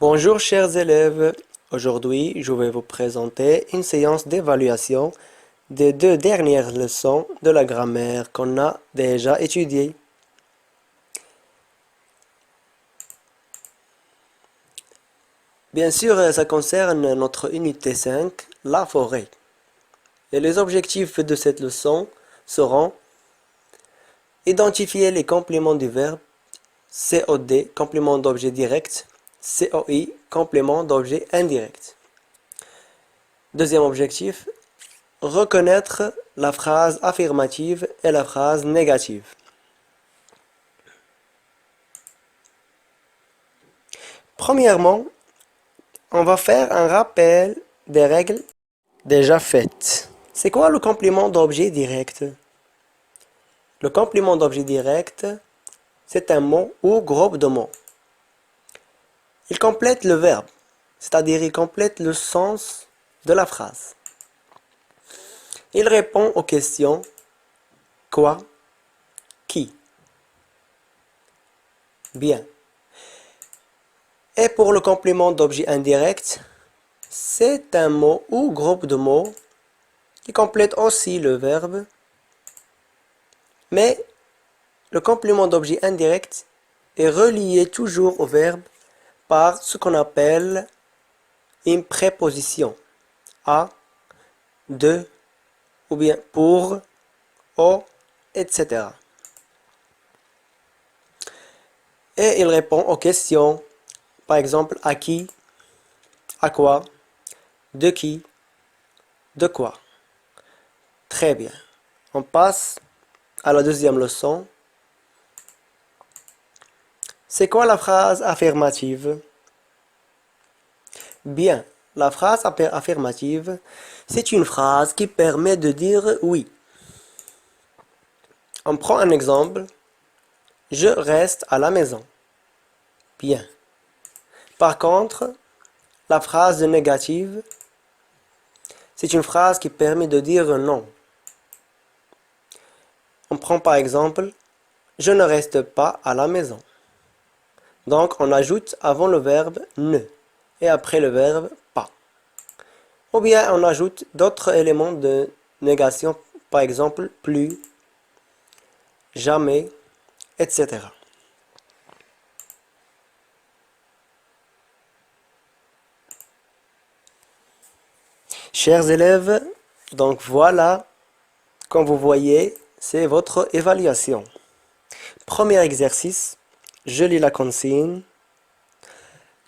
Bonjour chers élèves, aujourd'hui je vais vous présenter une séance d'évaluation des deux dernières leçons de la grammaire qu'on a déjà étudiées. Bien sûr, ça concerne notre unité 5, la forêt. Et les objectifs de cette leçon seront identifier les compléments du verbe, COD, complément d'objet direct, COI, complément d'objet indirect. Deuxième objectif, reconnaître la phrase affirmative et la phrase négative. Premièrement, on va faire un rappel des règles déjà faites. C'est quoi le complément d'objet direct? Le complément d'objet direct, c'est un mot ou groupe de mots. Il complète le verbe, c'est-à-dire il complète le sens de la phrase. Il répond aux questions quoi, qui. Bien. Et pour le complément d'objet indirect, c'est un mot ou groupe de mots qui complète aussi le verbe, mais le complément d'objet indirect est relié toujours au verbe par ce qu'on appelle une préposition à, de, ou bien pour, au, etc. Et il répond aux questions, par exemple, à qui, à quoi, de qui, de quoi. Très bien. On passe à la deuxième leçon. C'est quoi la phrase affirmative? Bien, la phrase affirmative, c'est une phrase qui permet de dire oui. On prend un exemple. Je reste à la maison. Bien. Par contre, la phrase négative, c'est une phrase qui permet de dire non. On prend par exemple, je ne reste pas à la maison. Donc on ajoute avant le verbe ne et après le verbe pas. Ou bien on ajoute d'autres éléments de négation, par exemple plus, jamais, etc. Chers élèves, donc voilà, comme vous voyez, c'est votre évaluation. Premier exercice, je lis la consigne.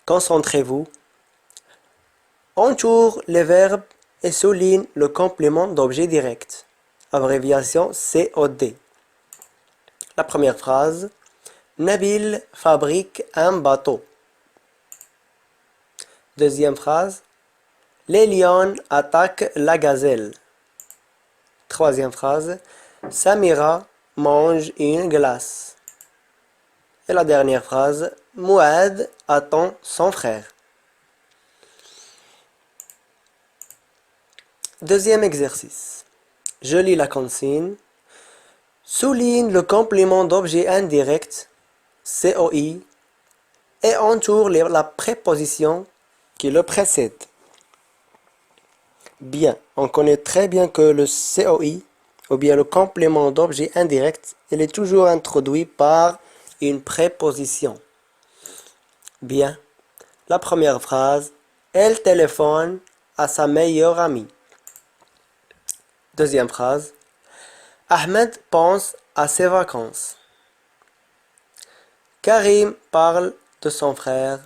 Concentrez-vous. Entoure les verbes et souligne le complément d'objet direct. Abréviation COD. La première phrase. Nabil fabrique un bateau. Deuxième phrase. Les lions attaquent la gazelle. Troisième phrase. Samira mange une glace. Et la dernière phrase. Mouad attend son frère. Deuxième exercice. Je lis la consigne. Souligne le complément d'objet indirect, COI, et entoure la préposition qui le précède. Bien, on connaît très bien que le COI, ou bien le complément d'objet indirect, il est toujours introduit par une préposition. Bien, la première phrase, elle téléphone à sa meilleure amie. Deuxième phrase, Ahmed pense à ses vacances. Karim parle de son frère.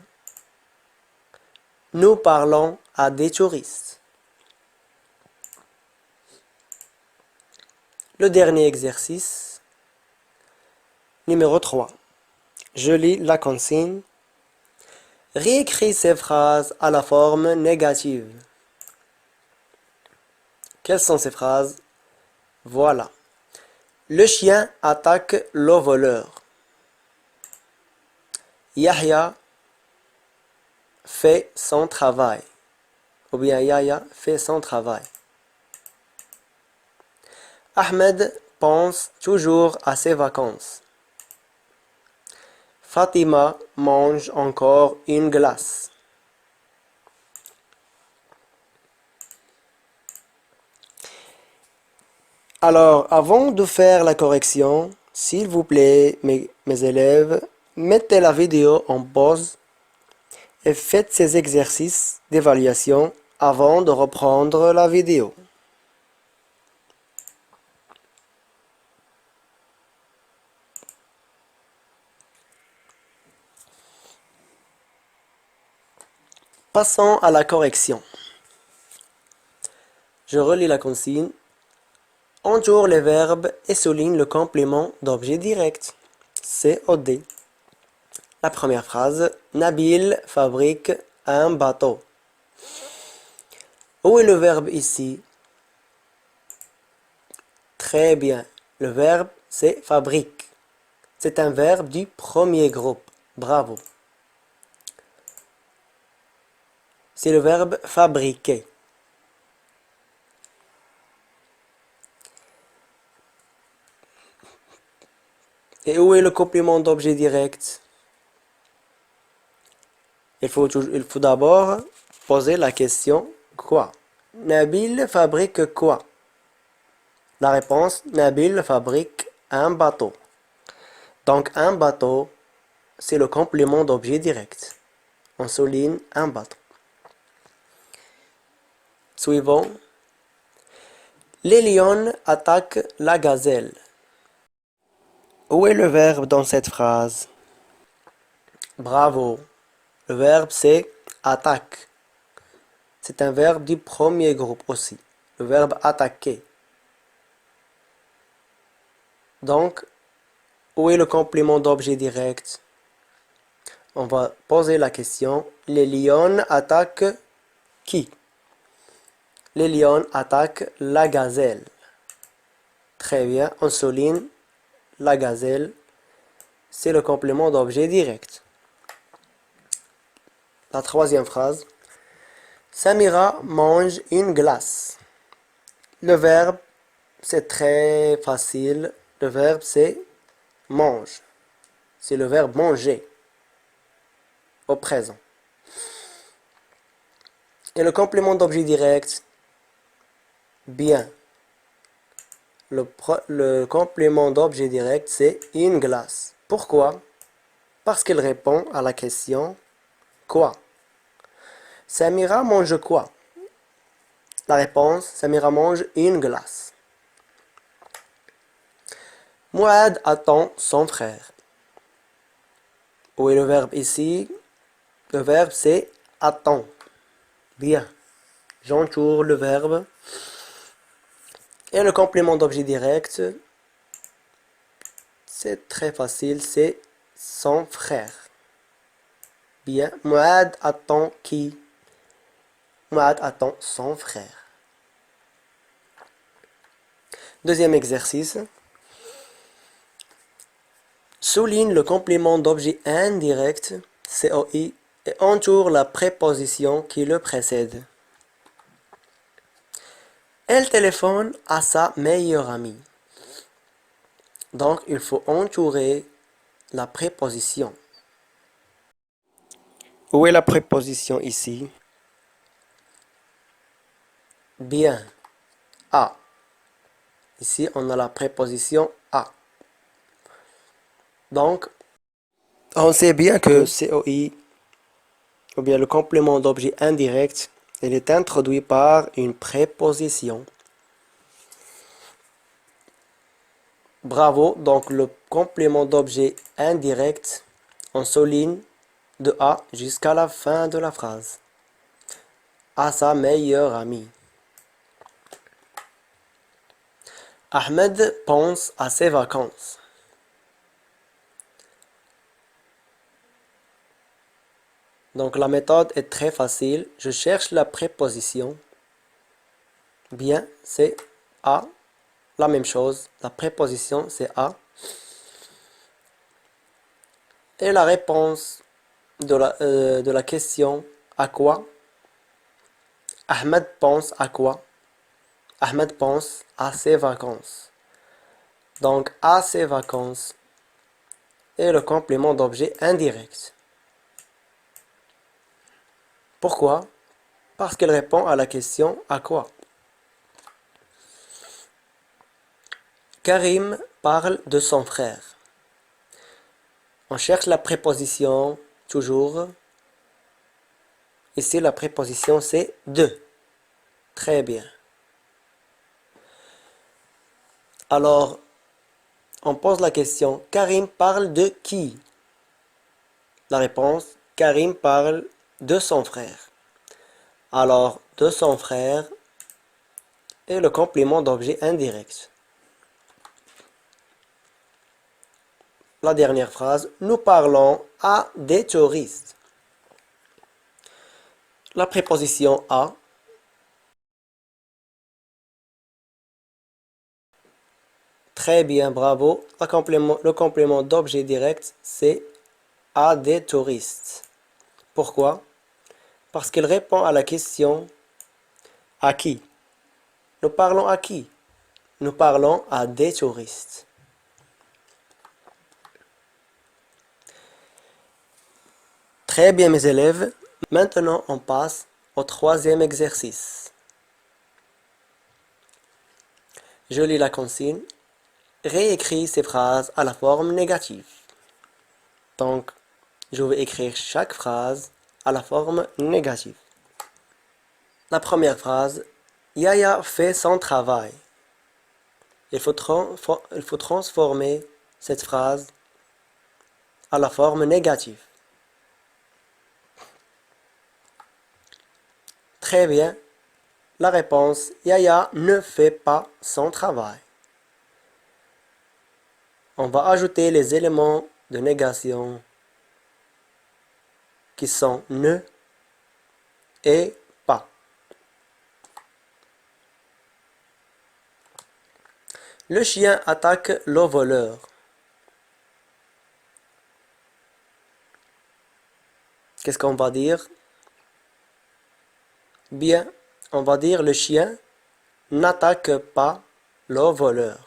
Nous parlons à des touristes. Le dernier exercice, numéro 3. Je lis la consigne. Réécris ces phrases à la forme négative. Quelles sont ces phrases? Voilà. Le chien attaque le voleur. Yahya fait son travail. Ou bien Yahya fait son travail. Ahmed pense toujours à ses vacances. Fatima mange encore une glace. Alors, avant de faire la correction, s'il vous plaît, mes élèves, mettez la vidéo en pause et faites ces exercices d'évaluation avant de reprendre la vidéo. Passons à la correction. Je relis la consigne. Entoure les verbes et souligne le complément d'objet direct. COD. La première phrase. Nabil fabrique un bateau. Où est le verbe ici? Très bien. Le verbe, c'est fabrique. C'est un verbe du premier groupe. Bravo. C'est le verbe fabriquer. Et où est le complément d'objet direct? Il faut d'abord poser la question quoi? Nabil fabrique quoi? La réponse, Nabil fabrique un bateau. Donc un bateau, c'est le complément d'objet direct. On souligne un bateau. Suivant. Les lions attaquent la gazelle. Où est le verbe dans cette phrase? Bravo. Le verbe c'est attaque. C'est un verbe du premier groupe aussi. Le verbe attaquer. Donc, où est le complément d'objet direct? On va poser la question. Les lions attaquent qui? Les lions attaquent la gazelle. Très bien, on souligne la gazelle. C'est le complément d'objet direct. La troisième phrase. Samira mange une glace. Le verbe, c'est très facile. Le verbe, c'est mange. C'est le verbe manger au présent. Et le complément d'objet direct, bien. Le complément d'objet direct, c'est une glace. Pourquoi? Parce qu'il répond à la question quoi? Samira mange quoi? La réponse, Samira mange une glace. Mouad attend son frère. Où est le verbe ici? Le verbe c'est attend. Bien. J'entoure le verbe. Et le complément d'objet direct, c'est très facile, c'est son frère. Bien. Mouad attend qui? Mouad attend son frère. Deuxième exercice. Souligne le complément d'objet indirect, COI, et entoure la préposition qui le précède. Elle téléphone à sa meilleure amie. Donc, il faut entourer la préposition. Où est la préposition ici? Bien. À. Ici, on a la préposition à. Donc, on sait bien que COI, ou bien le complément d'objet indirect, il est introduit par une préposition. Bravo, donc le complément d'objet indirect, on souligne de A jusqu'à la fin de la phrase. À sa meilleure amie. Ahmed pense à ses vacances. Donc la méthode est très facile. Je cherche la préposition. Bien, c'est à. La même chose. La préposition, c'est à. Et la réponse de la question, à quoi? Ahmed pense à quoi? Ahmed pense à ses vacances. Donc, à ses vacances est le complément d'objet indirect. Pourquoi? Parce qu'elle répond à la question à quoi? Karim parle de son frère. On cherche la préposition toujours. Ici, la préposition c'est de. Très bien. Alors, on pose la question, Karim parle de qui? La réponse, Karim parle de son frère. Alors, de son frère est le complément d'objet indirect. La dernière phrase, nous parlons à des touristes. La préposition à. Très bien, bravo. Le complément d'objet direct, c'est à des touristes. Pourquoi? Parce qu'il répond à la question à qui? Nous parlons à qui? Nous parlons à des touristes. Très bien mes élèves. Maintenant on passe au troisième exercice. Je lis la consigne. Réécris ces phrases à la forme négative. Donc, je vais écrire chaque phrase à la forme négative. La première phrase, Yaya fait son travail. Il faut transformer cette phrase à la forme négative. Très bien. La réponse, Yaya ne fait pas son travail. On va ajouter les éléments de négation qui sont ne et pas. Le chien attaque le voleur. Qu'est-ce qu'on va dire? Bien, on va dire le chien n'attaque pas le voleur.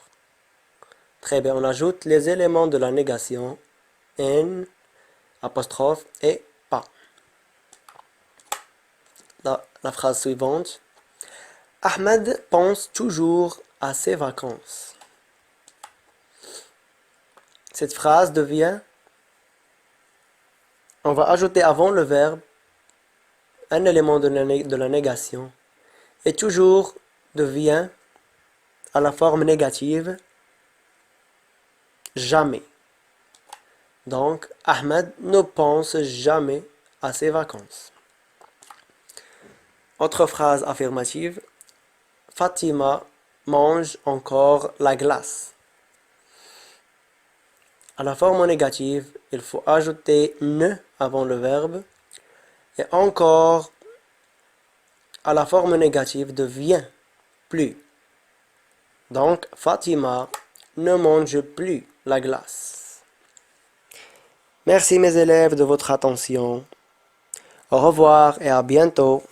Très bien, on ajoute les éléments de la négation n, apostrophe et pas. La phrase suivante. Ahmed pense toujours à ses vacances. Cette phrase devient, on va ajouter avant le verbe un élément de la négation et toujours devient à la forme négative jamais. Donc, Ahmed ne pense jamais à ses vacances. Autre phrase affirmative. Fatima mange encore la glace. À la forme négative, il faut ajouter ne avant le verbe. Et encore, à la forme négative devient plus. Donc, Fatima ne mange plus la glace. Merci mes élèves de votre attention. Au revoir et à bientôt.